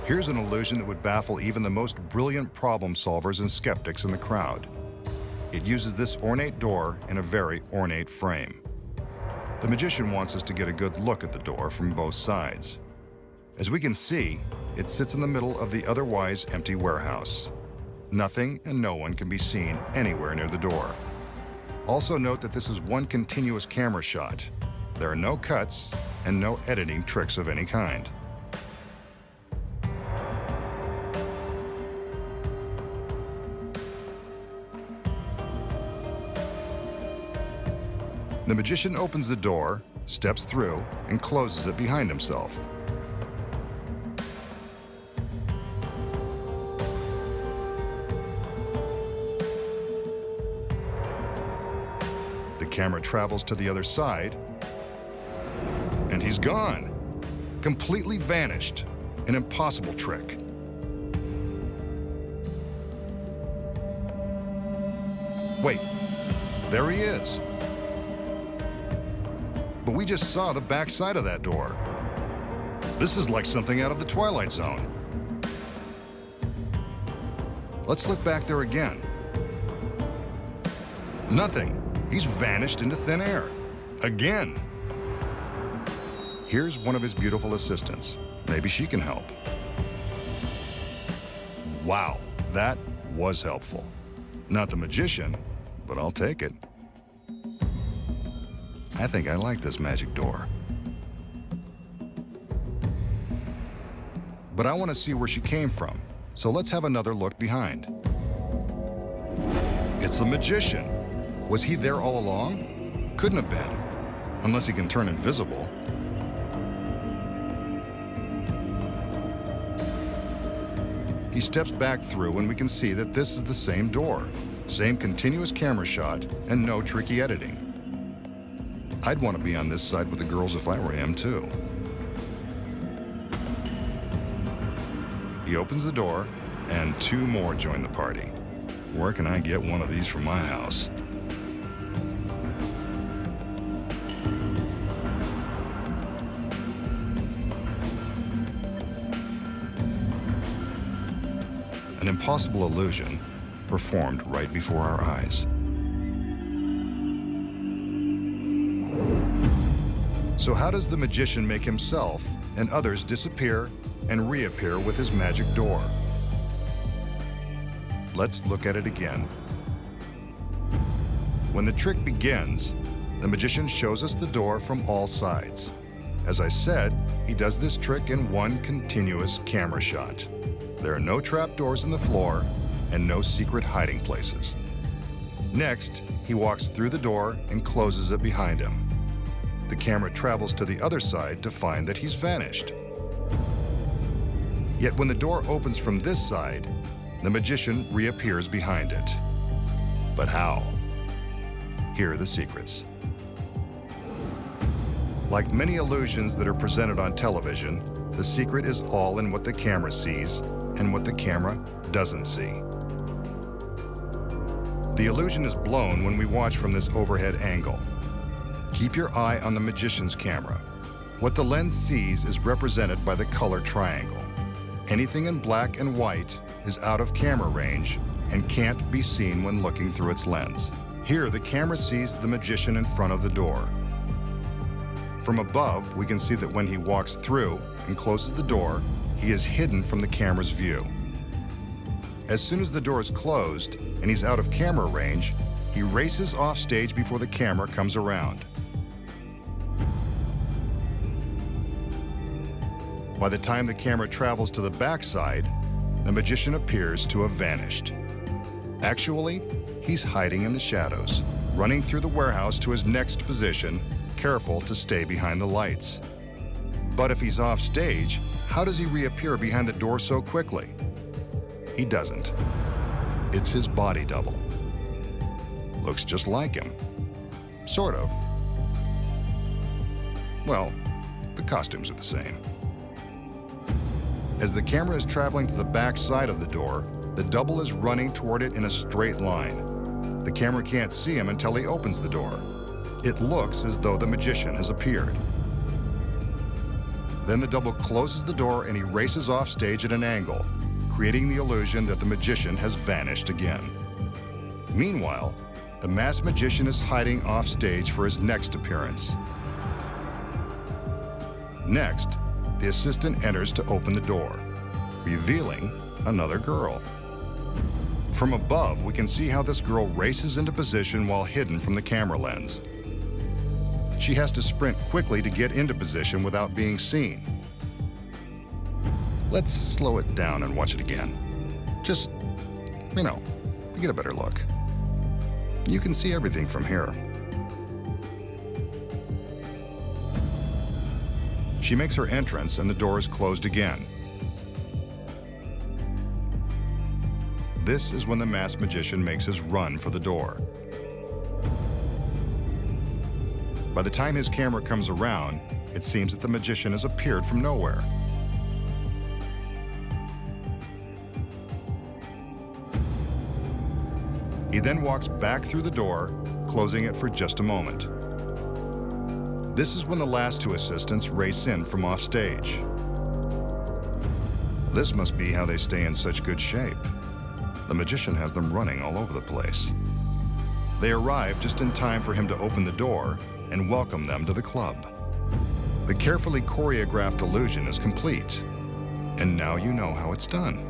Here's an illusion that would baffle even the most brilliant problem solvers and skeptics in the crowd. It uses this ornate door in a very ornate frame. The magician wants us to get a good look at the door from both sides. As we can see, it sits in the middle of the otherwise empty warehouse. Nothing and no one can be seen anywhere near the door. Also note that this is one continuous camera shot. There are no cuts and no editing tricks of any kind. The magician opens the door, steps through, and closes it behind himself. The camera travels to the other side, and he's gone. Completely vanished. An impossible trick. Wait, there he is. But we just saw the back side of that door. This is like something out of the Twilight Zone. Let's look back there again. Nothing. He's vanished into thin air. Again. Here's one of his beautiful assistants. Maybe she can help. Wow, that was helpful. Not the magician, but I'll take it. I think I like this magic door. But I want to see where she came from, so let's have another look behind. It's the magician. Was he there all along? Couldn't have been, unless he can turn invisible. He steps back through and we can see that this is the same door, same continuous camera shot, and no tricky editing. I'd want to be on this side with the girls if I were him, too. He opens the door, and two more join the party. Where can I get one of these for my house? An impossible illusion performed right before our eyes. So how does the magician make himself and others disappear and reappear with his magic door? Let's look at it again. When the trick begins, the magician shows us the door from all sides. As I said, he does this trick in one continuous camera shot. There are no trapdoors in the floor and no secret hiding places. Next, he walks through the door and closes it behind him. The camera travels to the other side to find that he's vanished. Yet when the door opens from this side, the magician reappears behind it. But how? Here are the secrets. Like many illusions that are presented on television, the secret is all in what the camera sees and what the camera doesn't see. The illusion is blown when we watch from this overhead angle. Keep your eye on the magician's camera. What the lens sees is represented by the color triangle. Anything in black and white is out of camera range and can't be seen when looking through its lens. Here, the camera sees the magician in front of the door. From above, we can see that when he walks through and closes the door, he is hidden from the camera's view. As soon as the door is closed and he's out of camera range, he races off stage before the camera comes around. By the time the camera travels to the backside, the magician appears to have vanished. Actually, he's hiding in the shadows, running through the warehouse to his next position, careful to stay behind the lights. But if he's off stage, how does he reappear behind the door so quickly? He doesn't. It's his body double. Looks just like him. Sort of. Well, the costumes are the same. As the camera is traveling to the back side of the door, the double is running toward it in a straight line. The camera can't see him until he opens the door. It looks as though the magician has appeared. Then the double closes the door and he races off stage at an angle, creating the illusion that the magician has vanished again. Meanwhile, the masked magician is hiding off stage for his next appearance. Next, the assistant enters to open the door, revealing another girl. From above, we can see how this girl races into position while hidden from the camera lens. She has to sprint quickly to get into position without being seen. Let's slow it down and watch it again. Just, to get a better look. You can see everything from here. She makes her entrance and the door is closed again. This is when the masked magician makes his run for the door. By the time his camera comes around, it seems that the magician has appeared from nowhere. He then walks back through the door, closing it for just a moment. This is when the last two assistants race in from off stage. This must be how they stay in such good shape. The magician has them running all over the place. They arrive just in time for him to open the door and welcome them to the club. The carefully choreographed illusion is complete, and now you know how it's done.